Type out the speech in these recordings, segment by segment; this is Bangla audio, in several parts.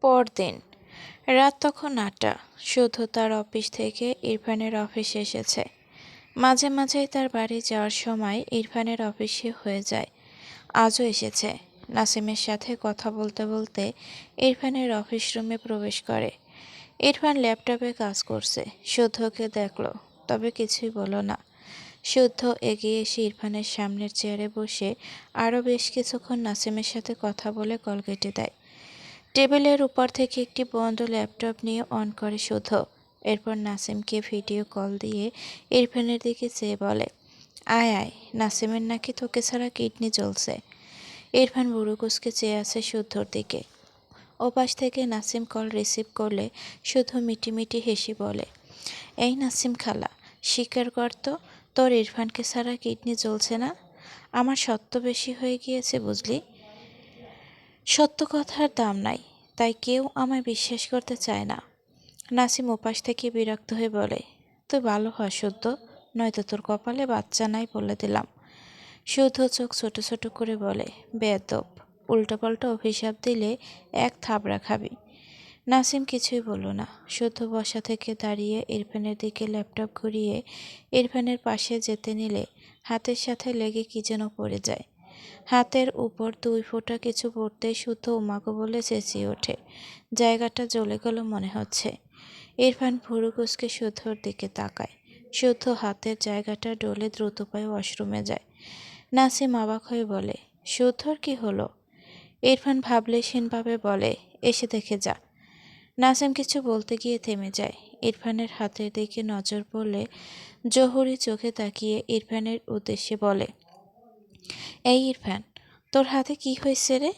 পরদিন রাত তখন ৮টা। শুধু তার অফিস থেকে ইরফানের অফিসে এসেছে। মাঝে মাঝেই তার বাড়ি যাওয়ার সময় ইরফানের অফিসে হয়ে যায়। আজও এসেছে। নাসিমের সাথে কথা বলতে বলতে ইরফানের অফিস রুমে প্রবেশ করে। ইরফান ল্যাপটপে কাজ করছে। শুদ্ধকে দেখলো, তবে কিছুই বলল না। শুদ্ধ এগিয়ে এসে ইরফানের সামনের চেয়ারে বসে আরও বেশ কিছুক্ষণ নাসিমের সাথে কথা বলে কল কেটে দেয়। টেবিলের উপর থেকে একটি বন্ধ ল্যাপটপ নিয়ে অন করে শুদ্ধ। এরপর নাসিমকে ভিডিও কল দিয়ে ইরফানের দিকে চেয়ে বলে, আয় আয়, নাসিমের নাকি তোকে ছাড়া কিডনি জ্বলছে। ইরফান বুড়ো কুঁচকে চেয়ে আছে শুদ্ধর দিকে। ওপাশ থেকে নাসিম কল রিসিভ করলে শুদ্ধ মিটিমিটি হেসে বলে, এই নাসিম খালা, স্বীকার কর তো, তোর ইরফানকে ছাড়া কিডনি জ্বলছে না। আমার সত্য বেশি হয়ে গিয়েছে বুঝলি। সত্য কথার দাম নাই, তাই কেউ আমায় বিশ্বাস করতে চায় না। নাসিম ওপাশ থেকে বিরক্ত হয়ে বলে, তুই ভালো হ শুদ্ধ, নয়তো তোর কপালে বাচ্চা নাই বলে দিলাম। শুদ্ধ চোখ ছোট ছোট করে বলে, বেয়াদব, উল্টোপাল্টা অভিশাপ দিলে এক থাবড়া খাবি। নাসিম কিছুই বলল না। শুদ্ধ বসা থেকে দাঁড়িয়ে ইরফানের দিকে ল্যাপটপ ঘুরিয়ে ইরফানের পাশে যেতে নিলে হাতের সাথে লেগে কি যেন পড়ে যায়। হাতের উপর 2 ফোঁটা কিছু পড়তেই শুদ্ধ উমাগো বলে চেঁচিয়ে ওঠে। জায়গাটা জ্বলে গেল মনে হচ্ছে। ইরফান ভুরু কুঁচকে শুদ্ধর দিকে তাকায়। শুদ্ধ হাতের জায়গাটা ডলে দ্রুত পায়ে ওয়াশরুমে যায়। নাসিম অবাক হয়ে বলে, শুদ্ধর কি হলো? ইরফান ভাবলেশহীনভাবে বলে, এসে দেখে যা। নাসিম কিছু বলতে গিয়ে থেমে যায়। ইরফানের হাতের দিকে নজর পড়লে জহুরি চোখে তাকিয়ে ইরফানের উদ্দেশ্যে বলে, এই ইরফান, তোর হাতে কি হয়েছে রে?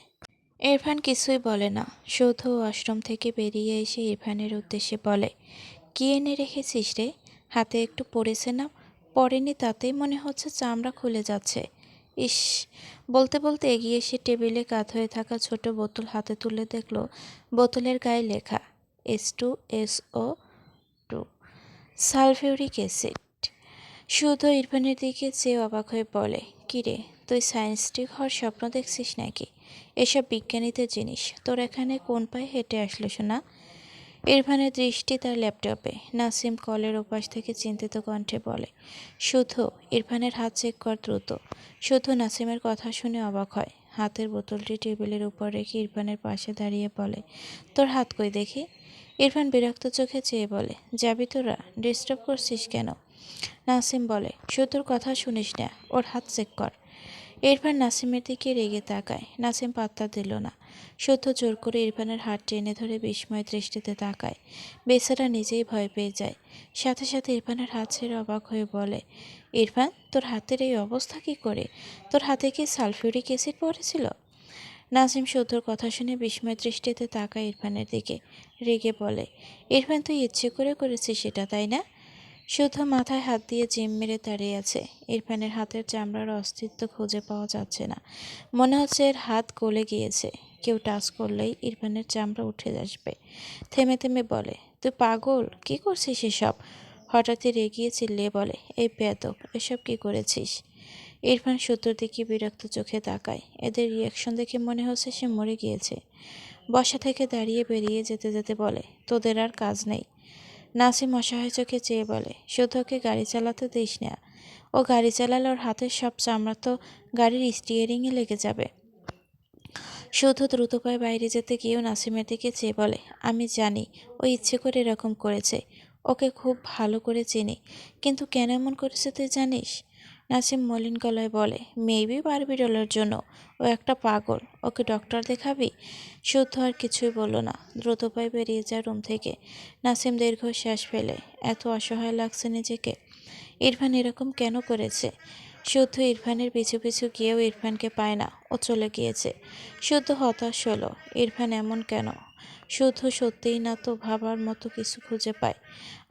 ইরফান কিছুই বলে না। শুদ্ধ ওয়াশরুম থেকে বেরিয়ে এসে ইরফানের উদ্দেশ্যে বলে, কি এনে রেখেছিস রে? হাতে একটু পড়েছে না? পড়েনি তাতেই মনে হচ্ছে চামড়া খুলে যাচ্ছে। ইস! বলতে বলতে এগিয়ে এসে টেবিলে কাত হয়ে থাকা ছোট বোতল হাতে তুলে দেখল বোতলের গায়ে লেখা H2SO2, সালফিউরিক অ্যাসিড। শুদ্ধ ইরফানের দিকে চেয়ে অবাক হয়ে বলে, কিরে, তুই সায়েন্টিস্ট হওয়ার স্বপ্ন দেখছিস নাকি? এসব বিজ্ঞানীদের জিনিস তোর এখানে কোন পায়ে হেঁটে আসলো শোনা? ইরফানের দৃষ্টি তার ল্যাপটপে। নাসিম কলের ওপাশ থেকে চিন্তিত কণ্ঠে বলে, শুদ্ধ, ইরফানের হাত চেক কর দ্রুত। শুদ্ধ নাসিমের কথা শুনে অবাক হয়। হাতের বোতলটি টেবিলের উপর রেখে ইরফানের পাশে দাঁড়িয়ে বলে, তোর হাত কই দেখি। ইরফান বিরক্ত চোখে চেয়ে বলে, যাবি তোরা, ডিস্টার্ব করছিস কেন? নাসিম বলে, শুদ্ধর কথা শুনিস না, ওর হাত চেক কর। ইরফান নাসিমের দিকে রেগে তাকায়। নাসিম পাত্তা দিল না। শুদ্ধ জোর করে ইরফানের হাত টেনে ধরে বিস্ময় দৃষ্টিতে তাকায়। বেচারা নিজেই ভয় পেয়ে যায়। সাথে সাথে ইরফানের হাত ছেড়ে অবাক হয়ে বলে, ইরফান, তোর হাতের এই অবস্থা কী করে? তোর হাতে কি সালফিউরিক অ্যাসিড পড়েছিল? নাসিম শুদ্ধর কথা শুনে বিস্ময় দৃষ্টিতে তাকায় ইরফানের দিকে। রেগে বলে, ইরফান, তুই ইচ্ছে করে করেছিস সেটা, তাই না? শুদ্ধ মাথায় হাত দিয়ে জিম মেরে দাঁড়িয়ে আছে। ইরফানের হাতের চামড়ার অস্তিত্ব খুঁজে পাওয়া যাচ্ছে না। মনে হচ্ছে এর হাত গলে গিয়েছে। কেউ টাচ করলেই ইরফানের চামড়া উঠে আসবে। থেমে থেমে বলে, তুই পাগল, কি করছিস এসব? হঠাৎই রেগিয়ে চিল্লিয়ে বলে, এই বেয়াদব, এসব কি করেছিস? ইরফান শুদ্ধর দিকে বিরক্ত চোখে তাকায়। এদের রিয়াকশন দেখে মনে হচ্ছে সে মরে গিয়েছে। বসা থেকে দাঁড়িয়ে বেরিয়ে যেতে যেতে বলে, তোদের আর কাজ নেই। নাসিম অসহায় চোখে চেয়ে বলে, শুদ্ধকে গাড়ি চালাতে দিস না। ও গাড়ি চালালে ওর হাতের সব চামড়া তো গাড়ির স্টিয়ারিংয়ে লেগে যাবে। শুদ্ধ দ্রুত পায়ে বাইরে যেতে গিয়েও নাসিমের দিকে চেয়ে বলে, আমি জানি ও ইচ্ছে করে এরকম করেছে। ওকে খুব ভালো করে চিনি। কিন্তু কেন এমন করেছে তুই জানিস? নাসিম মলিন গলায় বলে, মেবি বারবি ডলের জন্য। ও একটা পাগল, ওকে ডক্টর দেখাবি? শুদ্ধ আর কিছুই বলল না। দ্রুত পায়ে বেরিয়ে যায় রুম থেকে। নাসিম দীর্ঘশ্বাস ফেলে। এত অসহায় লাগছে নিজেকে। ইরফান এরকম কেন করেছে? শুদ্ধ ইরফানের পিছু পিছু গিয়েও ইরফানকে পায় না। ও চলে গিয়েছে। শুদ্ধ হতাশ হলো, ইরফান এমন কেন? শুদ্ধ সত্যিই না তো ভাবার মতো কিছু খুঁজে পায়,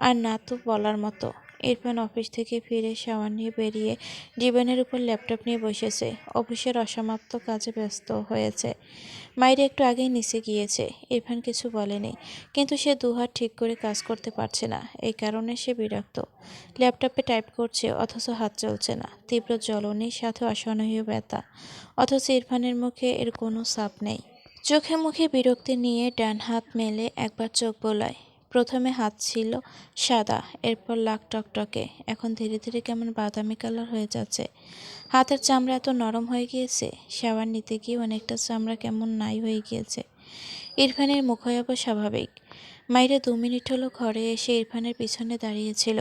আর না তো বলার মতো। ইরফান অফিস থেকে ফিরে শাওয়ার নিয়ে বেরিয়ে ডিভানের উপর ল্যাপটপ নিয়ে বসেছে। অফিসের অসমাপ্ত কাজে ব্যস্ত হয়েছে। মাইরে একটু আগেই নিচে গিয়েছে। ইরফান কিছু বলেনি, কিন্তু সে দুহাত ঠিক করে কাজ করতে পারছে না। এই কারণে সে বিরক্ত। ল্যাপটপে টাইপ করছে, অথচ হাত চলছে না। তীব্র জ্বলনি, সাথে অসহনীয় ব্যথা। অথচ ইরফানের মুখে এর কোনো ছাপ নেই। চোখে মুখে বিরক্তি নিয়ে ডান হাত মেলে একবার চোখ বোলায়। প্রথমে হাত ছিল সাদা, এরপর লাল টকটকে, এখন ধীরে ধীরে কেমন বাদামি কালার হয়ে যাচ্ছে। হাতের চামড়া এত নরম হয়ে গিয়েছে, শাওয়ার নিতে গিয়ে অনেকটা চামড়া কেমন নাই হয়ে গিয়েছে। ইরফানের মুখায়ব স্বাভাবিক। মাইরা 2 মিনিট হলো ঘরে এসে ইরফানের পিছনে দাঁড়িয়েছিল।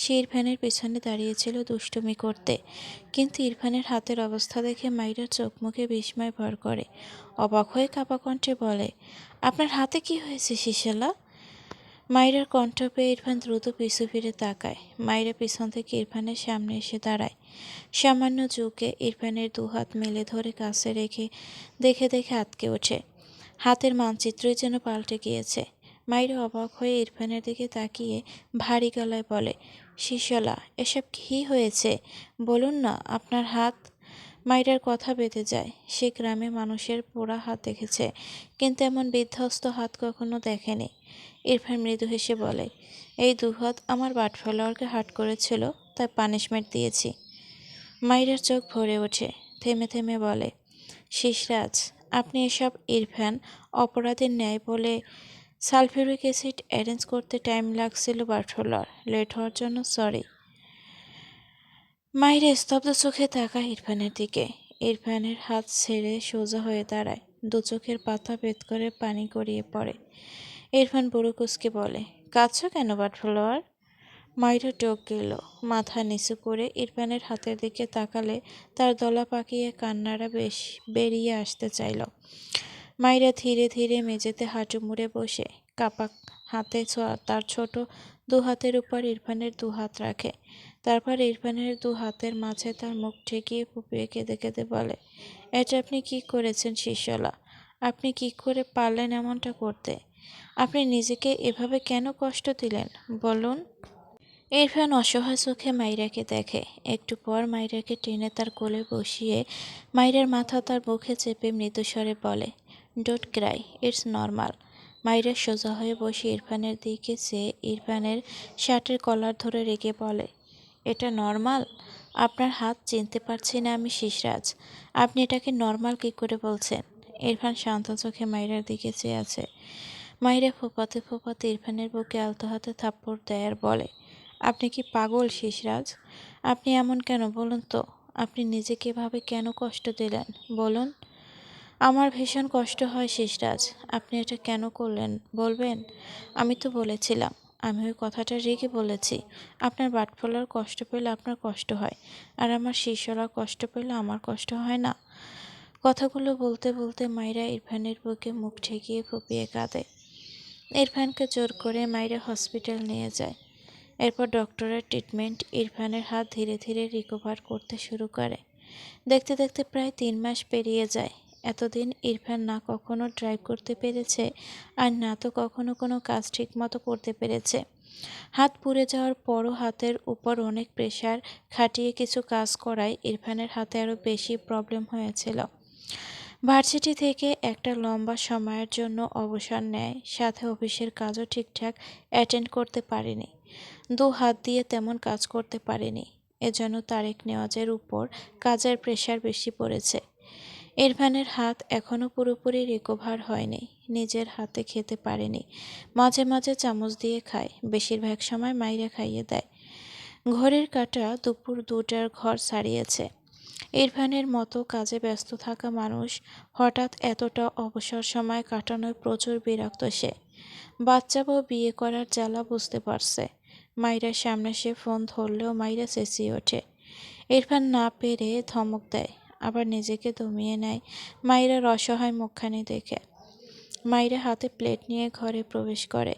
সে ইরফানের পিছনে দাঁড়িয়েছিল দুষ্টুমি করতে, কিন্তু ইরফানের হাতের অবস্থা দেখে মাইরার চোখ মুখে বিস্ময় ভর করে। অবাক হয়ে কাঁপা কণ্ঠে বলে, আপনার হাতে কি হয়েছে শিশালা? মাইরার কণ্ঠ পেয়ে ইরফান দ্রুত পিছু ফিরে তাকায়। মাইরা পিছন থেকে ইরফানের সামনে এসে দাঁড়ায়। সামান্য ঝুঁকে ইরফানের 2 হাত মেলে ধরে কাছে রেখে দেখে দেখে আঁতকে ওঠে। হাতের মানচিত্রই যেন পাল্টে গিয়েছে। মাইরা অবাক হয়ে ইরফানের দিকে তাকিয়ে ভারী গলায় বলে, শিশলা, এসব কী হয়েছে? বলুন না আপনার হাত। মাইরার কথা বেঁধে যায়। সে গ্রামে মানুষের পোড়া হাত দেখেছে, কিন্তু এমন বিধ্বস্ত হাত কখনো দেখেনি। ইরফান মৃদু হেসে বলে, এই 2 হাত আমার বাটফ্লাওয়ারকে হার্ট করেছিল, তাই পানিশমেন্ট দিয়েছি। মাইরার চোখ ভরে ওঠে। থেমে থেমে বলে, শিশরাজ, আপনি এসব? ইরফান অপরাধীর ন্যায় বলে, সালফিউরিক অ্যাসিড অ্যারেঞ্জ করতে টাইম লাগছিল বাটফ্লাওয়ার, লেট হওয়ার জন্য সরি। মাইরা স্তব্ধ চোখে তাকায় ইরফানের দিকে। ইরফানের হাত ছেড়ে সোজা হয়ে দাঁড়ায়। 2 চোখের পাতা ভেদ করে পানি গড়িয়ে পড়ে। ইরফান বুড়ো কুঁচকে বলে, কাঁদছো কেন বাটফ্লাওয়ার? মাইরা টক গেল। মাথা নিচু করে ইরফানের হাতের দিকে তাকালে তার দলা পাকিয়ে কান্নাটা বেরিয়ে আসতে চাইল। মাইরা ধীরে ধীরে মেঝেতে হাঁটু মুড়ে বসে কাপা হাতে তার ছোট 2 হাতের উপর ইরফানের 2 হাত রাখে। তারপর ইরফানের 2 হাতের মাঝে তার মুখ ঠেকিয়ে ফুপিয়ে কেঁদে কেঁদে বলে, এটা আপনি কি করেছেন শিশলা? আপনি কি করে পারলেন এমনটা করতে? আপনি নিজেকে এভাবে কেন কষ্ট দিলেন বলুন? ইরফান অসহায় চোখে মাইরাকে দেখে। একটু পর মাইরাকে টেনে তার কোলে বসিয়ে মাইরার মাথা তার মুখে চেপে মৃদুস্বরে বলে, ডোন্ট ক্রাই, ইটস নর্মাল। মাইরা সোজা হয়ে বসে ইরফানের দিকে চেয়ে ইরফানের শার্টের কলার ধরে রেগে বলে, এটা নর্মাল? আপনার হাত চিনতে পারছি না আমি শিশরাজ, আপনি এটাকে নর্মাল কী করে বলছেন? ইরফান শান্ত চোখে মাইরার দিকে চেয়ে আছে। মাইরা ফোঁপাতে ফোঁপাতে ইরফানের বুকে আলতো হাতে থাপ্পড় দেয় আর বলে, আপনি কি পাগল শিশরাজ? আপনি এমন কেন বলুন তো? আপনি নিজেকে এভাবে কেন কষ্ট দিলেন বলুন? আমার ভীষণ কষ্ট হয় শিশরাজ, আপনি এটা কেন করলেন বলবেন? আমি তো বলেছিলাম, আমি ওই কথাটা রেগে বলেছি, আপনার বাটফলার কষ্ট পেলে আপনার কষ্ট হয়, আর আমার শিশলা কষ্ট পেলে আমার কষ্ট হয় না। কথাগুলো বলতে বলতে মাইরা ইরফানের বুকে মুখ ঠেকিয়ে ফুপিয়ে কাঁদে। ইরফানকে জোর করে মাইরা হসপিটাল নিয়ে যায়। এরপর ডক্টরের ট্রিটমেন্ট। ইরফানের হাত ধীরে ধীরে রিকভার করতে শুরু করে। দেখতে দেখতে প্রায় 3 মাস পেরিয়ে যায়। এতদিন ইরফান না কখনো ড্রাইভ করতে পেরেছে, আর না তো কখনো কোনো কাজ ঠিকমতো করতে পেরেছে। হাত পুড়ে যাওয়ার পরও হাতের উপর অনেক প্রেশার খাটিয়ে কিছু কাজ করায় ইরফানের হাতে আরও বেশি প্রবলেম হয়েছিল। ভার্সিটি থেকে একটা লম্বা সময়ের জন্য অবসর নেয়, সাথে অফিসের কাজও ঠিকঠাক অ্যাটেন্ড করতে পারেনি। 2 হাত দিয়ে তেমন কাজ করতে পারেনি, এজন্য তারেক নেওয়াজের উপর কাজের প্রেশার বেশি পড়েছে। ইরফানের হাত এখনও পুরোপুরি রিকভার হয়নি, নিজের হাতে খেতে পারেনি, মাঝে মাঝে চামচ দিয়ে খায়, বেশিরভাগ সময় মাইরা খাইয়ে দেয়। ঘড়ির কাঁটা দুপুর 2টার ঘর ছাড়িয়েছে। ইরফানের মতো কাজে ব্যস্ত থাকা মানুষ হঠাৎ এতটা অবসর সময় কাটানোয় প্রচুর বিরক্ত সে। বাচ্চা বউ বিয়ে করার জ্বালা বুঝতে পারছে। মাইরার সামনে সে ফোন ধরলেও মাইরা চেঁচিয়ে ওঠে। ইরফান না পেরে ধমক দেয়, আবার নিজেকে দমিয়ে নেয় মাইরার অসহায় মুখখানি দেখে। মাইরা হাতে প্লেট নিয়ে ঘরে প্রবেশ করে।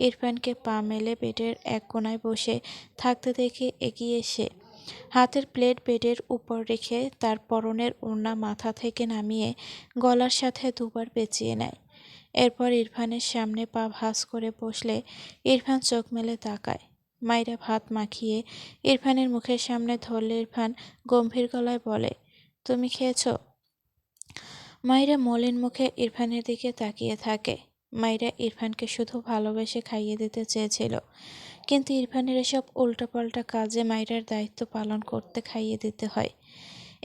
ইরফানকে পা মেলে বেডের এক কোণায় বসে থাকতে দেখে এগিয়ে এসে হাতের প্লেট বেডের উপর রেখে তার পরনের ওড়না মাথা থেকে নামিয়ে গলার সাথে 2বার পেঁচিয়ে নেয়। এরপর ইরফানের সামনে পা ভাঁজ করে বসলে ইরফান চোখ মেলে তাকায়। মাইরা ভাত মাখিয়ে ইরফানের মুখের সামনে ধরলে ইরফান গম্ভীর গলায় বলে, তুমি খেয়েছ? মাইরা মলিন মুখে ইরফানের দিকে তাকিয়ে থাকে। মাইরা ইরফানকে শুধু ভালোবেসে খাইয়ে দিতে চেয়েছিল, কিন্তু ইরফানের এসব উল্টাপাল্টা কাজে মাইরার দায়িত্ব পালন করতে খাইয়ে দিতে হয়।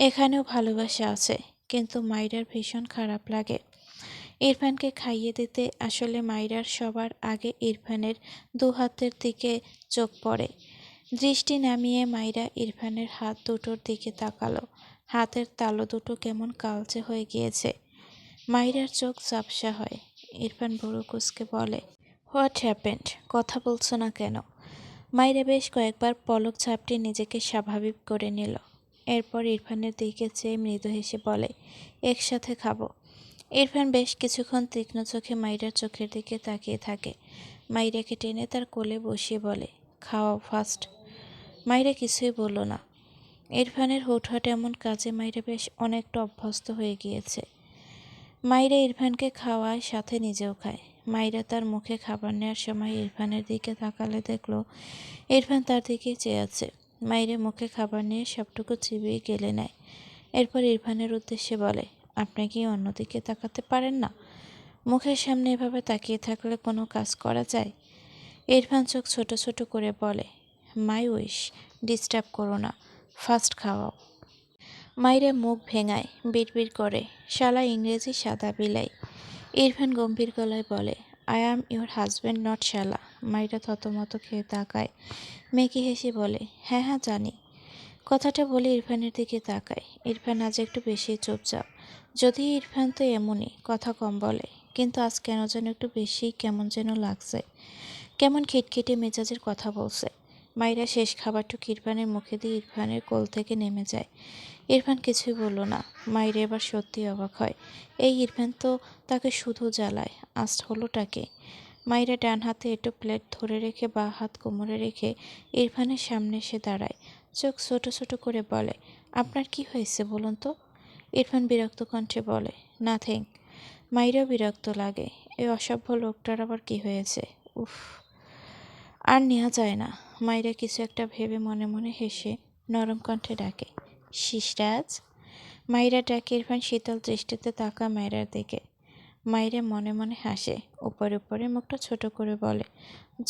এখানেও ভালোবাসা আছে, কিন্তু মাইরার ভীষণ খারাপ লাগে। ইরফানকে খাইয়ে দিতে আসলে মাইরার সবার আগে ইরফানের দু হাতের দিকে চোখ পড়ে। দৃষ্টি নামিয়ে মাইরা ইরফানের হাত দুটোর দিকে তাকালো। হাতের তালু দুটো কেমন কালচে হয়ে গিয়েছে। মাইরার চোখ ঝাপসা হয়। ইরফান ভুরু কুঁচকে বলে, হোয়াট হ্যাপেন্ড? কথা বলছো না কেন? মাইরা বেশ কয়েকবার পলক ঝাপটে নিজেকে স্বাভাবিক করে নিল। এরপর ইরফানের দিকে চেয়ে মৃদু হেসে বলে, একসাথে খাবো। ইরফান বেশ কিছুক্ষণ তীক্ষ্ণ চোখে মাইরার চোখের দিকে তাকিয়ে থাকে। মাইরাকে টেনে তার কোলে বসিয়ে বলে, খাওয়াও ফার্স্ট। মাইরা কিছুই বলল না। ইরফানের হুটহাট এমন কাজে মাইরা বেশ অনেকটা অভ্যস্ত হয়ে গিয়েছে। মাইরা ইরফানকে খাওয়ায়, সাথে নিজেও খায়। মাইরা তার মুখে খাবার নেওয়ার সময় ইরফানের দিকে তাকালে দেখল ইরফান তার দিকে চেয়ে আছে। মাইরা মুখে খাবার নিয়ে সবটুকু চিবিয়ে গেলে নেয়। এরপর ইরফানের উদ্দেশ্যে বলে, আপনি কি অন্যদিকে তাকাতে পারেন না? মুখের সামনে এভাবে তাকিয়ে থাকলে কোনো কাজ করা যায়? ইরফান চোখ ছোট ছোট করে বলে, মাই উইশ, ডিস্টার্ব করো না, ফার্স্ট খাওয়াও। মাইরা মুখ ভেঙায়, বিড়বিড় করে, শালা ইংরেজি সাদা বিলাই। ইরফান গম্ভীর গলায় বলে, I am your husband, not শালা। মাইরা থতমত খেয়ে তাকায়। মেকি হেসে বলে, হ্যাঁ হ্যাঁ জানি। কথাটা বলে ইরফানের দিকে তাকায়। ইরফান আজ একটু বেশি চুপচাপ। যদিও ইরফান তো এমনই, কথা কম বলে, কিন্তু আজ কেন যেন একটু বেশি কেমন যেন লাগছে। কেমন খিটখিটে মেজাজের কথা বলছে। মাইরা শেষ খাবারটুকু ইরফানের মুখে দিয়ে ইরফানের কোল থেকে নেমে যায়। ইরফান কিছুই বলল না। মাইরা এবার সত্যি অবাক হয়। এই ইরফান তো তাকে শুধু জ্বালায়, আজ হলোটাকে। মাইরা ডান হাতে একটু প্লেট ধরে রেখে বাঁ হাত কোমরে রেখে ইরফানের সামনে এসে দাঁড়ায়। চোখ ছোট ছোট করে বলে, আপনার কি হয়েছে বলুন তো? ইরফান বিরক্ত কণ্ঠে বলে, নাথিং। মাইরাও বিরক্ত লাগে। এই অসভ্য লোকটার আবার কি হয়েছে? উফ, আর নেওয়া যায় না। মাইরা কিছু একটা ভেবে মনে মনে হেসে নরম কণ্ঠে ডাকে, শিশরাজ। মাইরা ডাকে। ইরফান শীতল দৃষ্টিতে তাকা মাইরার দিকে। মাইরা মনে মনে হাসে, উপরে উপরে মুখটা ছোট করে বলে,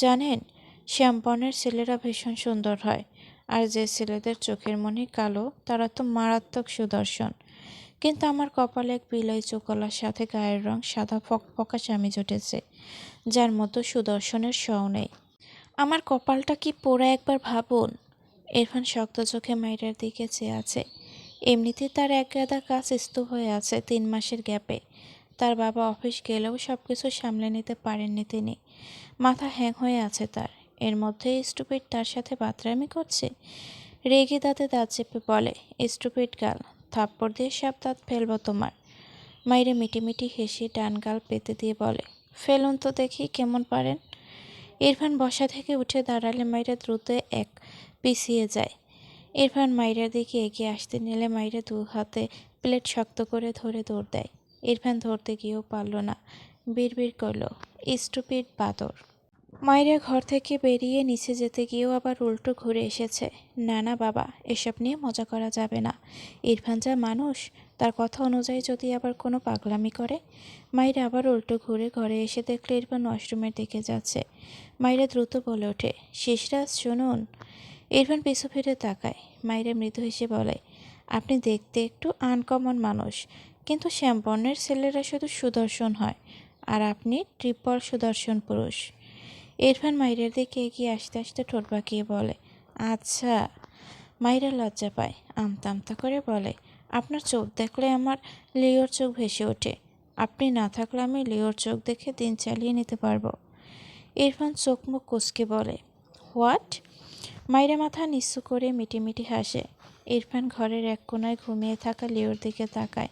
জানেন, শ্যামবনের ছেলেরা ভীষণ সুন্দর হয়, আর যে ছেলেদের চোখের মনি কালো তারা তো মারাত্মক সুদর্শন। কিন্তু আমার কপালে এক বিলাই চোখলার সাথে গায়ের রং সাদা ফকফকা স্বামী জুটেছে, যার মতো সুদর্শনের শও নেই। আমার কপালটা কি পোড়া একবার ভাবুন। ইরফান শক্ত চোখে মাইরার দিকে চেয়ে আছে। এমনিতেই তার এক গাদা কাজ স্তূপ হয়ে আছে 3 মাসের গ্যাপে। তার বাবা অফিস গেলেও সব কিছু সামলে নিতে পারেননি তিনি। মাথা হ্যাং হয়ে আছে তার। এর মধ্যে স্টুপিড তার সাথে বাতরামি করছে। রেগে দাঁতে দাঁত চেপে বলে, স্টুপিড গার্ল, থাপ্পড় দিয়ে সব দাঁত ফেলবো তোমার। মাইরে মিটিমিটি হেসে ডান গাল পেতে দিয়ে বলে, ফেলুন তো দেখি কেমন পারেন। ইরফান বসা থেকে উঠে দাঁড়ালে মাইরা দ্রুত এক পিছিয়ে যায়। ইরফান মাইরার দিকে এগিয়ে আসতে নিলে মাইরা 2 হাতে প্লেট শক্ত করে ধরে দৌড় দেয়। ইরফান ধরতে গিয়েও পারল না। বিড়বিড় করল, স্টুপিড বাদর। মাইরা ঘর থেকে বেরিয়ে নিচে যেতে গিয়েও আবার উল্টো ঘুরে এসেছে। না না বাবা, এসব নিয়ে মজা করা যাবে না। ইরফান যা মানুষ, তার কথা অনুযায়ী যদি আবার কোনো পাগলামি করে। মাইরা আবার উল্টো ঘুরে ঘরে এসে দেখলে ইরফান ওয়াশরুমের দিকে যাচ্ছে। মাইরা দ্রুত বলে ওঠে, শিশরাজ শুনুন। ইরফান পিছু ফিরে তাকায়। মাইরা মৃদু হেসে বলে, আপনি দেখতে একটু আনকমন মানুষ, কিন্তু শ্যামবর্ণের ছেলেরা শুধু সুদর্শন হয়, আর আপনি ট্রিপল সুদর্শন পুরুষ। ইরফান মাইরার দিকে এগিয়ে আসতে আসতে ঠোঁট বাঁকিয়ে বলে, আচ্ছা। মাইরা লজ্জা পায়, আমতা আমতা করে বলে, আপনার চোখ দেখলে আমার লিওর চোখ ভেসে ওঠে। আপনি না থাকলে আমি লিওর চোখ দেখে দিন চালিয়ে নিতে পারবো। ইরফান চোখ মুখ কুঁচকে বলে, হোয়াট? মাইরা মাথা নিচু করে মিটিমিটি হাসে। ইরফান ঘরের এক কোনায় ঘুমিয়ে থাকা লিওর দিকে তাকায়।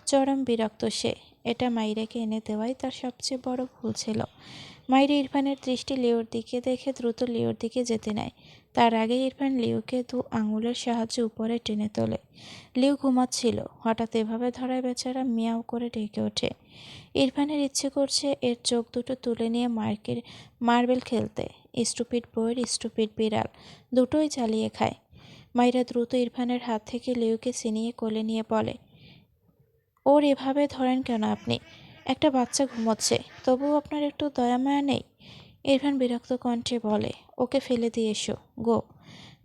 চরম বিরক্ত সে। এটা মাইরাকে এনে দেওয়াই তার সবচেয়ে বড় ভুল ছিল। মাইরা ইরফানের দৃষ্টি লিওর দিকে দেখে দ্রুত লিওর দিকে যেতে নেয়। তার আগে ইরফান লিওকে 2 আঙুলের সাহায্যে উপরে টেনে তোলে। লিও ঘুমাচ্ছিল। হঠাৎ এভাবে ধরায় বেচারা মিয়াও করে ডেকে ওঠে। ইরফানের ইচ্ছে করছে এর চোখ দুটো তুলে নিয়ে মার্বেল খেলতে। স্টুপিড বইয়ের স্টুপিড বিড়াল, দুটোই জ্বালিয়ে খায়। মাইরা দ্রুত ইরফানের হাত থেকে লিওকে ছিনিয়ে কোলে নিয়ে বলে, ওর এভাবে ধরেন কেন আপনি? একটা বাচ্চা ঘুমোচ্ছে, তবুও আপনার একটু দয়া মায়া নেই? ইরফান বিরক্ত কণ্ঠে বলে, ওকে ফেলে দিয়ে এসো, গো।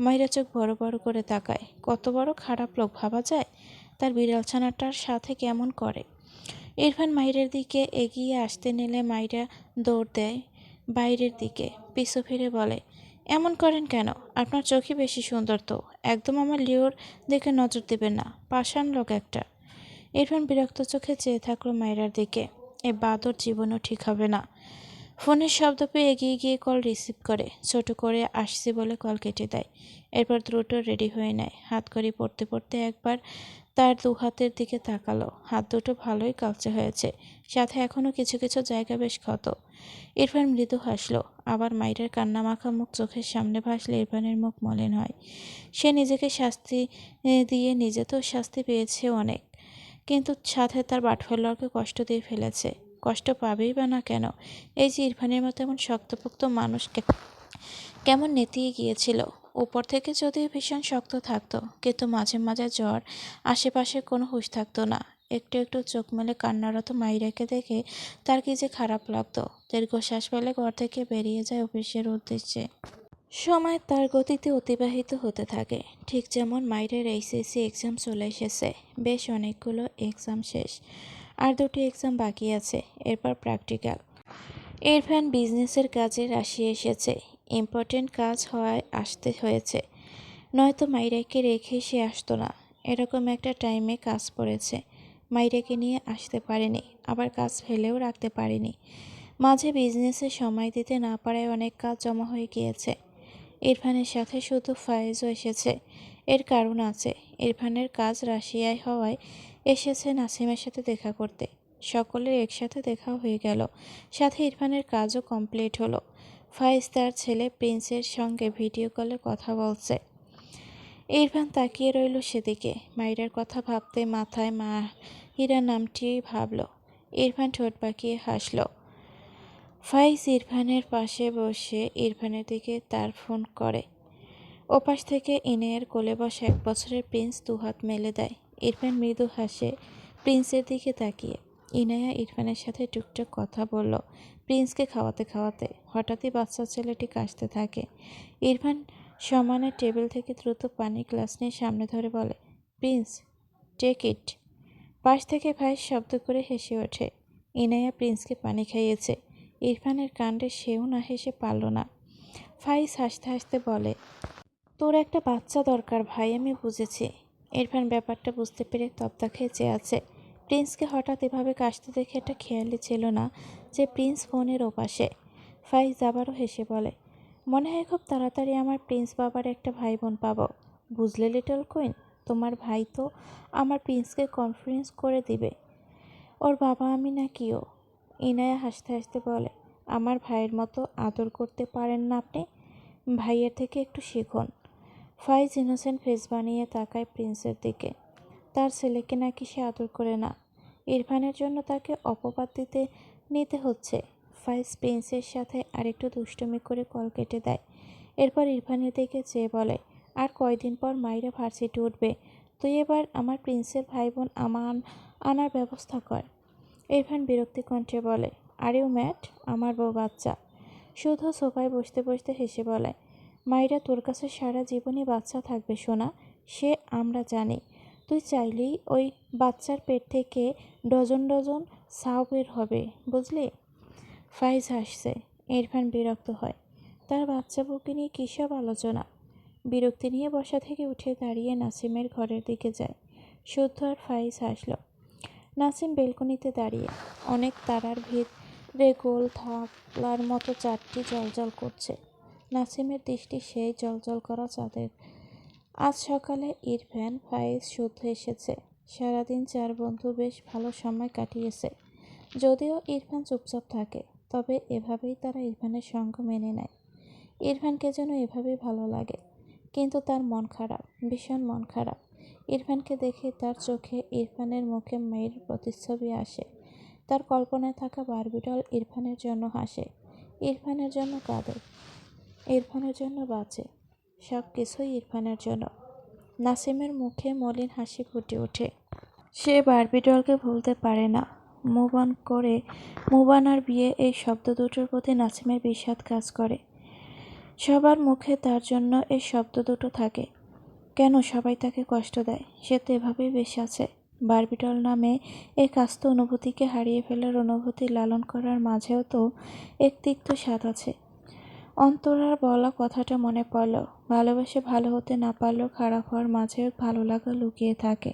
মাইরা চোখ বড় বড় করে তাকায়। কত বড় খারাপ লোক ভাবা যায়? তার বিড়াল ছানাটার সাথে কেমন করে? ইরফান মাহিরের দিকে এগিয়ে আসতে নিলে মাহিরা দৌড় দেয় বাইরের দিকে, পিছু ফিরে বলে, এমন করেন কেন? আপনার চোখই বেশি সুন্দর তো। একদম আমার লিওর দিকে নজর দেবেন না, পাষাণ লোক একটা। ইরফান বিরক্ত চোখে চেয়ে থাকলো মাহিরার দিকে। এ বাদর জীবনও ঠিক হবে না। ফোনের শব্দ পেয়ে এগিয়ে গিয়ে কল রিসিভ করে, ছোট করে আসছি বলে কল কেটে দেয়। এরপর দ্রুত রেডি হয়ে নেয়। হাতকড়ি পরতে পরতে একবার তার দু হাতের দিকে তাকালো। হাত দুটো ভালোই কালচে হয়েছে, সাথে এখনো কিছু কিছু জায়গা বেশ ক্ষত। ইরফান মৃদু হাসলো। আবার মাইরের কান্নামাখা মুখ চোখের সামনে ভাসলে ইরফানের মুখ মলিন হয়। সে নিজেকে শাস্তি দিয়ে নিজে তো শাস্তি পেয়েছে অনেক, কিন্তু সাথে তার বাটফেলোয়ারকে কষ্ট দিয়ে ফেলেছে। কষ্ট পাবেই বা না কেন? এই যে ইরফানের মতো এমন শক্তপোক্ত মানুষকে কেমন নেতিয়ে গিয়েছিল। উপর থেকে যদিও ভীষণ শক্ত থাকতো, কিন্তু মাঝে মাঝে জ্বর, আশেপাশে কোনো হুঁশ থাকতো না। একটু একটু চোখ মেলে কান্নারত মাইরাকে দেখে তার কি যে খারাপ লাগতো। দীর্ঘশ্বাস ফেলে ঘর থেকে বেরিয়ে যায় অফিসের উদ্দেশ্যে। সময় তার গতিতে অতিবাহিত হতে থাকে, ঠিক যেমন মাইরের এইচএসসি এক্সাম চলে এসেছে। বেশ অনেকগুলো এক্সাম শেষ, আর দুটি এক্সাম বাকি আছে, এরপর প্র্যাকটিক্যাল। ইরফান বিজনেসের কাজে রাশিয়া এসেছে। ইম্পর্টেন্ট কাজ হওয়ায় আসতে হয়েছে, নয়তো মাইরাকে রেখে সে আসতো না। এরকম একটা টাইমে কাজ পড়েছে, মাইরাকে নিয়ে আসতে পারেনি, আবার কাজ ফেলেও রাখতে পারেনি। মাঝে বিজনেসে সময় দিতে না পারায় অনেক কাজ জমা হয়ে গিয়েছে। ইরফানের সাথে শুধু ফায়েজও এসেছে। এর কারণ আছে, ইরফানের কাজ রাশিয়ায় হওয়ায় এসেছে নাসিমের সাথে দেখা করতে। সকলের একসাথে দেখা হয়ে গেল, সাথে ইরফানের কাজও কমপ্লিট হলো। ফায়েজ তার ছেলে প্রিন্সের সঙ্গে ভিডিও কলে কথা বলছে। ইরফান তাকিয়ে রইল সেদিকে। মাইরার কথা ভাবতে মাথায় মাহিরা নামটি ভাবল। ইরফান ঠোঁট বাঁকিয়ে হাসল। ফাইজ ইরফানের পাশে বসে ইরফানের দিকে তার ফোন করে। ওপাশ থেকে ইনায়ের কোলে বসা 1 বছরের প্রিন্স দুহাত মেলে দেয়। ইরফান মৃদু হাসে প্রিন্সের দিকে তাকিয়ে। ইনায়া ইরফানের সাথে টুকটাক কথা বলল প্রিন্সকে খাওয়াতে খাওয়াতে। হঠাৎই বাচ্চা ছেলেটি কাশতে থাকে। ইরফান সমানে টেবিল থেকে দ্রুত পানি গ্লাস নিয়ে সামনে ধরে বলে, প্রিন্স, টেক ইট। পাশ থেকে ফাইজ শব্দ করে হেসে ওঠে। ইনায়া প্রিন্সকে পানি খাইয়েছে। ইরফানের কাণ্ডে সেও না হেসে পারল না। ফাইজ হাসতে হাসতে বলে, তোর একটা বাচ্চা দরকার ভাই, আমি বুঝেছি। ইরফান ব্যাপারটা বুঝতে পেরে তব্দা খেয়ে চেয়ে আছে। প্রিন্সকে হঠাৎ এভাবে কাশতে দেখে একটা খেয়ালই ছিল না যে প্রিন্স ফোনের ওপাশে। ফাইজ আবারও হেসে বলে, মনে হয় খুব তাড়াতাড়ি আমার প্রিন্স বাবার একটা ভাই বোন পাবো। বুঝলে লিটল কুইন, তোমার ভাই তো আমার প্রিন্সকে কনফারেন্স করে দিবে। ওর বাবা আমি নাকিও। ইনায়া হাসতে হাসতে বলে, আমার ভাইয়ের মতো আদর করতে পারেন না আপনি? ভাইয়ের থেকে একটু শিখুন। ফাইজ ইনোসেন্ট ফেস বানিয়ে তাকায় প্রিন্সের দিকে। তার ছেলেকে নাকি সে আদর করে না। ইরফানের জন্য তাকে অপবাদ নিতে হচ্ছে। ফাইজ প্রিন্সের সাথে আরেকটু দুষ্টুমি করে কল কেটে দেয়। এরপর ইরফানের দিকে চেয়ে বলে, আর কয়দিন পর মাইরা ভার্সিটি উঠবে, তুই এবার আমার প্রিন্সের ভাই বোন আনার ব্যবস্থা কর। ইরফান বিরক্তি কণ্ঠে বলে, আর ইউ ম্যাড? আমার বউ বাচ্চা। শুধু সোফায় বসতে বসতে হেসে বলে, মাইরা তোর কাছে সারা জীবনই বাচ্চা থাকবে সোনা, সে আমরা জানি। তুই চাইলেই ওই বাচ্চার পেট থেকে ডজন ডজন সাও বের হবে, বুঝলি? ফাইজ হাসছে। ইরফান বিরক্ত হয়। তার বাচ্চা বউকে নিয়ে কী সব আলোচনা। বিরক্তি নিয়ে বসা থেকে উঠে দাঁড়িয়ে নাসিমের ঘরের দিকে যায়। শুদ্ধ আর ফাইজ হাসল। নাসিম বেলকনিতে দাঁড়িয়ে। অনেক তারার ভিড়ে গোল থাকলার মতো চাঁদটি জ্বলজ্বল করছে। নাসিমের দৃষ্টি সেই জ্বলজ্বল করা চাঁদের। আজ সকালে ইরফান, ফাইজ, শুদ্ধ এসেছে। সারাদিন 4 বন্ধু বেশ ভালো সময় কাটিয়েছে। যদিও ইরফান চুপচাপ থাকে, তবে এভাবেই তারা ইরফানের সঙ্গ মেনে নেয়। ইরফানকে যেন এভাবেই ভালো লাগে, কিন্তু তার মন খারাপ, ভীষণ মন খারাপ। ইরফানকে দেখে তার চোখে ইরফানের মুখে মেয়ের প্রতিচ্ছবি আসে। তার কল্পনায় থাকা বারবি ডল ইরফানের জন্য হাসে, ইরফানের জন্য কাঁদে, ইরফানের জন্য বাঁচে। সব কিছুই ইরফানের জন্য। নাসিমের মুখে মলিন হাসি ফুটে ওঠে। সে বারবি ডলকে ভুলতে পারে না। মুভ অন আর বিয়ে, এই শব্দ দুটোর প্রতি নাসিমের বিষাদ কাজ করে। সবার মুখে তার জন্য এই শব্দ দুটো থাকে। কেন সবাই তাকে কষ্ট দেয়? সে তো এভাবেই বেশ আছে। বারবিটল নামে এক আস্ত অনুভূতিকে হারিয়ে ফেলার অনুভূতি লালন করার মাঝেও তো এক তিক্ত স্বাদ আছে। অন্তরার বলা কথাটা মনে পড়ল, ভালোবেসে ভালো হতে না পারলেও খারাপ হওয়ার মাঝেও ভালো লাগা লুকিয়ে থাকে।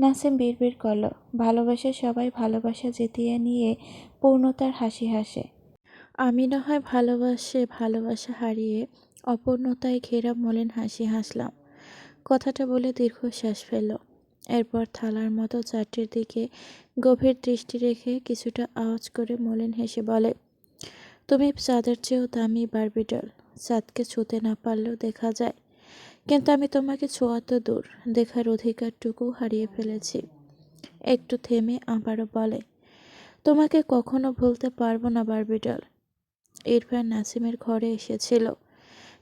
নাসিম বিড়বিড় করল, ভালোবেসে সবাই ভালোবাসা জিতিয়ে নিয়ে পূর্ণতার হাসি হাসে, আমি না হয় ভালোবাসা হারিয়ে অপূর্ণতায় ঘেরা মলিন হাসি হাসলাম। কথাটা বলে দীর্ঘশ্বাস ফেলল। এরপর থালার মতো চারটির দিকে গভীর দৃষ্টি রেখে কিছুটা আওয়াজ করে মলিন হেসে বলে, তুমি চাঁদের চেয়েও দামি বারবিডল। চাঁদকে ছুঁতে না পারলেও দেখা যায়, কিন্তু আমি তোমাকে ছোঁয়া তো দূর, দেখার অধিকারটুকু হারিয়ে ফেলেছি। একটু থেমে আবারও বলে, তোমাকে কখনো ভুলতে পারবো না বারবিডল। ইরফান নাসিমের ঘরে এসেছিল।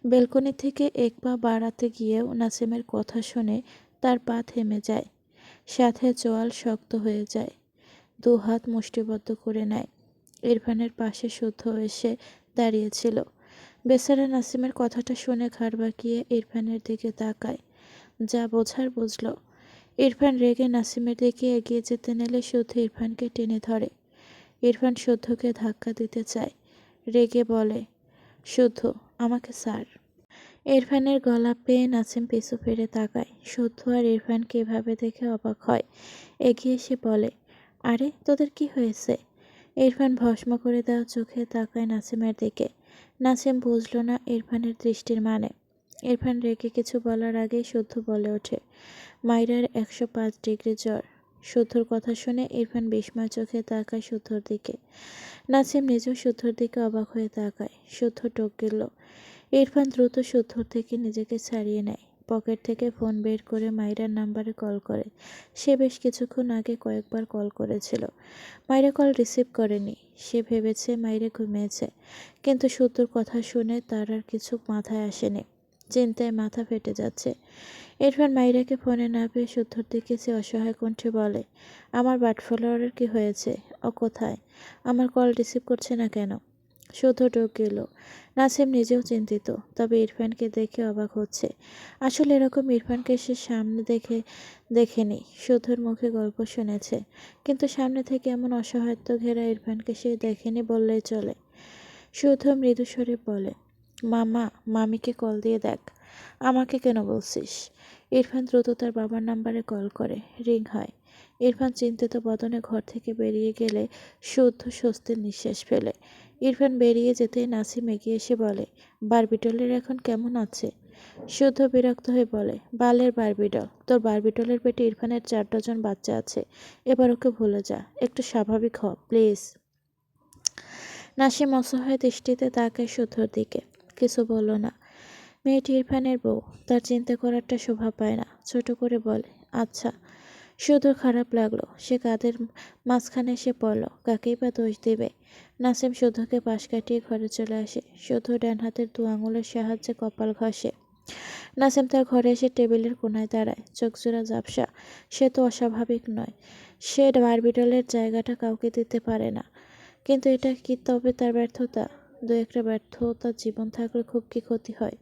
বেলকনি থেকে এক পা বাড়াতে গিয়েও নাসিমের কথা শুনে তার পা থেমে যায়, সাথে চোয়াল শক্ত হয়ে যায়। দু হাত মুষ্টিবদ্ধ করে নেয়। ইরফানের পাশে শুদ্ধ এসে দাঁড়িয়েছিল। বেচারা নাসিমের কথাটা শুনে ঘাড় বাঁকিয়ে ইরফানের দিকে তাকায়। যা বোঝার বুঝল। ইরফান রেগে নাসিমের দিকে এগিয়ে যেতে নিলে শুদ্ধ ইরফানকে টেনে ধরে। ইরফান শুদ্ধকে ধাক্কা দিতে চায়। রেগে বলে, শুদ্ধ, আমাকে ছাড়। ইরফানের গলা পেয়ে নাসিম পিছু ফিরে তাকায়। শুদ্ধ আর ইরফানকে এভাবে দেখে অবাক হয়। এগিয়ে এসে বলে, আরে তোদের কি হয়েছে? ইরফান ভস্ম করে দেওয়া চোখে তাকায় নাসিমের দিকে। নাসিম বুঝল না ইরফানের দৃষ্টির মানে। ইরফান রেগে কিছু বলার আগেই শুদ্ধ বলে ওঠে, মাইরার 105 ডিগ্রি জ্বর। শুদ্ধর কথা শুনে ইরফান বিস্ময় চোখে তাকায় শুদ্ধর দিকে। নাসিম নিজেও শুদ্ধর দিকে অবাক হয়ে তাকায়। শুদ্ধ টক গেল। ইরফান দ্রুত শুদ্ধর থেকে নিজেকে ছাড়িয়ে নেয়। পকেট থেকে ফোন বের করে মাইরার নাম্বারে কল করে। সে বেশ কিছুক্ষণ আগে কয়েকবার কল করেছিল। মাইরা কল রিসিভ করেনি। সে ভেবেছে মাইরা ঘুমিয়েছে, কিন্তু শুদ্ধর কথা শুনে তার আর কিছু মাথায় আসেনি। চিন্তায় মাথা ফেটে যাচ্ছে। ইরফান মাইরাকে ফোনে না পেয়ে শুদ্ধর দিকে সে অসহায় কণ্ঠে বলে, আমার বাট ফলোয়ারের কি হয়েছে? ও কোথায়? আমার কল রিসিভ করছে না কেন? শুদ্ধ ঢোক গেল। নাসিম নিজেও চিন্তিত, তবে ইরফানকে দেখে অবাক হচ্ছে। আসলে এরকম ইরফানকে সে সামনে দেখেনি। শুদ্ধর মুখে গল্প শুনেছে, কিন্তু সামনে থেকে এমন অসহায়ত্ব ঘেরা ইরফানকে সে দেখেনি বললেই চলে। শুদ্ধ মৃদু স্বরে বলে, মামা, মামিকে কল দিয়ে দেখ। আমাকে কেন বলছিস? ইরফান দ্রুত তার বাবার নাম্বারে কল করে। রিং হয়। ইরফান চিন্তিত বদনে ঘর থেকে বেরিয়ে গেলে শুদ্ধ স্বস্তির নিঃশ্বাস ফেলে। ইরফান বেরিয়ে যেতেই নাসিম এগিয়ে এসে বলে, বারবিটলের এখন কেমন আছে? শুদ্ধ বিরক্ত হয়ে বলে, বালের বারবিটল, তোর বারবিটলের পেটে ইরফানের 4 ডজন বাচ্চা আছে। এবার ওকে ভুলে যা, একটু স্বাভাবিক হ প্লিজ। নাসিম অসহায় দৃষ্টিতে তাকায় শুদ্ধর দিকে। কিছু বলল না। মেয়েটি ইরফানের বউ, তার চিন্তা করারটা শোভা পায় না। ছোট করে বলে, আচ্ছা। শুধু খারাপ লাগলো। সে কাদের মাঝখানে এসে পড়ল, কাকেই বা দোষ দেবে। নাসিম শুদ্ধকে পাশ কাটিয়ে ঘরে চলে আসে। শুদ্ধ ডান হাতের 2 আঙুলের সাহায্যে কপাল ঘষে। নাসিম তার ঘরে এসে টেবিলের কোনায় দাঁড়ায়, চোখজোড়া ঝাপসা। সে তো অস্বাভাবিক নয়। সে বারবিটলের জায়গাটা কাউকে দিতে পারে না। কিন্তু এটা কি তবে তার ব্যর্থতা? 2-1টা ব্যর্থতা জীবন থাকলে খুব কি ক্ষতি হয়?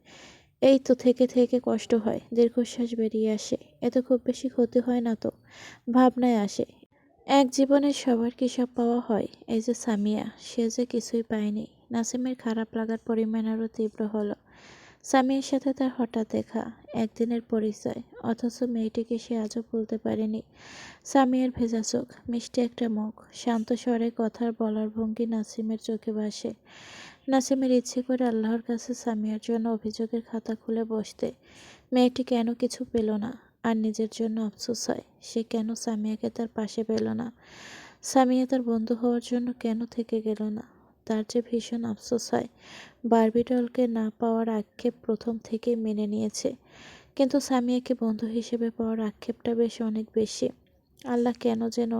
এই তো থেকে থেকে কষ্ট হয়। দীর্ঘশ্বাস বেরিয়ে আসে। এতে খুব বেশি ক্ষতি হয় না তো? ভাবনায় আসে, এক জীবনে সবার কি সব পাওয়া হয়? এই যে সামিয়া, সে যে কিছুই পায়নি। নাসিমের খারাপ লাগার পরিমাণ আরও তীব্র হলো। সামিয়ার সাথে তার হঠাৎ দেখা, একদিনের পরিচয়, অথচ মেয়েটিকে সে আজও ভুলতে পারেনি। সামিয়ার ভেজা চোখ, মিষ্টি একটা মুখ, শান্ত স্বরে কথার বলার ভঙ্গি নাসিমের চোখে ভাসে। নাসিমের ইচ্ছে করে আল্লাহর কাছে সামিয়ার জন্য অভিযোগের খাতা খুলে বসতে। মেয়েটি কেন কিছু পেল না, আর নিজের জন্য আফসোস হয়। সে কেন সামিয়াকে তার পাশে পেল না? সামিয়া তার বন্ধু হওয়ার জন্য কেন থেকে গেল না? তার যে ভীষণ আফসোস হয়। বারবিটলকে না পাওয়ার আক্ষেপ প্রথম থেকেই মেনে নিয়েছে, কিন্তু সামিয়াকে বন্ধু হিসেবে পাওয়ার আক্ষেপটা বেশ অনেক বেশি। আল্লাহ কেন যেন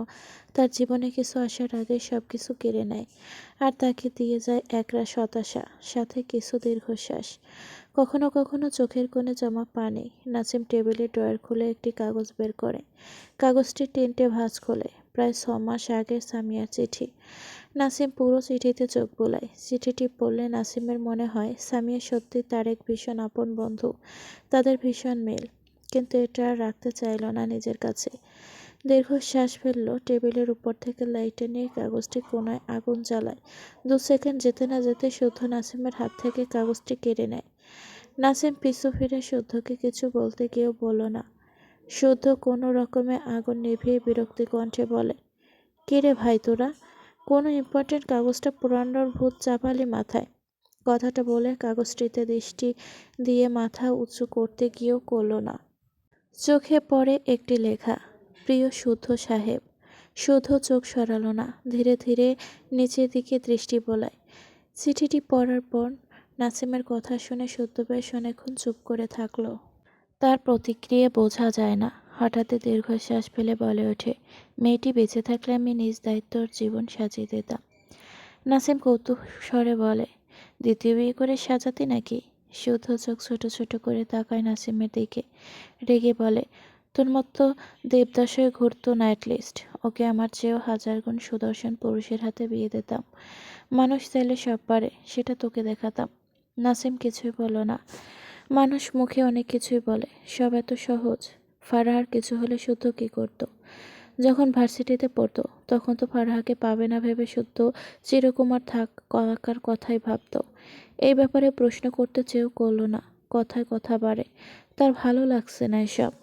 তার জীবনে কিছু আসার আগে সব কিছু কেড়ে নেয়, আর তাকে দিয়ে যায় একরাশ হতাশা, সাথে কিছু দীর্ঘশ্বাস। কখনো কখনো চোখের কোণে জমা পানি। নাসিম টেবিলের ড্রয়ার খুলে একটি কাগজ বের করে। কাগজটি 3টে ভাঁজ খোলে। প্রায় 6 মাস আগের সামিয়ার চিঠি। নাসিম পুরো চিঠিতে চোখ বোলায়। চিঠিটি পড়লে নাসিমের মনে হয় সামিয়া সত্যি তার এক ভীষণ আপন বন্ধু। তাদের ভীষণ মিল, কিন্তু এটা আর রাখতে চাইল না নিজের কাছে। দীর্ঘশ্বাস ফেলল, টেবিলের উপর থেকে লাইটার নিয়ে কাগজটি কোনায় আগুন জ্বালায়। 2 সেকেন্ড যেতে না যেতে শুদ্ধ নাসিমের হাত থেকে কাগজটি কেড়ে নেয়। নাসিম পিছু ফিরে শুদ্ধকে কিছু বলতে গিয়েও বলল না। শুদ্ধ কোনো রকমে আগুন নিভিয়ে বিরক্তি কণ্ঠে বলে, কিরে ভাই তোরা, কোনো ইম্পর্টেন্ট কাগজটা পুরানোর ভূত চাপালি মাথায়? কথাটা বলে কাগজটিতে দৃষ্টি দিয়ে মাথা উঁচু করতে গিয়েও করল না। চোখে পড়ে একটি লেখা, প্রিয় শুদ্ধ সাহেব। শুদ্ধ চোখ সরালো না, ধীরে ধীরে নিচের দিকে দৃষ্টি বোলায়। চিঠিটি পড়ার পর নাসিমের কথা শুনে শুদ্ধ বেশ অনেকক্ষণ চুপ করে থাকলো। তার প্রতিক্রিয়া বোঝা যায় না। হঠাৎই দীর্ঘশ্বাস ফেলে বলে ওঠে, মেয়েটি বেঁচে থাকলে আমি নিজ দায়িত্ব ওর জীবন সাজিয়ে দিতাম। নাসিম কৌতূহল স্বরে বলে, দ্বিতীয় বিয়ে করে সাজাতি নাকি? শুদ্ধ চোখ ছোট ছোট করে তাকায় নাসিমের দিকে, রেগে বলে, তোর মতো দেবদাস হয়ে ঘুরতো না অ্যাটলিস্ট। ওকে আমার চেয়েও 1000 গুণ সুদর্শন পুরুষের হাতে বিয়ে দিতাম। মানুষ চাইলে সব পারে, সেটা তোকে দেখাতাম। নাসিম কিছুই বলল না। মানুষ মুখে অনেক কিছুই বলে, সব এত সহজ? ফারাহার কিছু হলে শুদ্ধ কী করতো? যখন ভার্সিটিতে পড়তো তখন তো ফারাহাকে পাবে না ভেবে শুদ্ধ চিরকুমার থাকার কথাই ভাবতো। এই ব্যাপারে প্রশ্ন করতে চেয়েও করল না। কথায় কথা বাড়ে, তার ভালো লাগছে না এসব।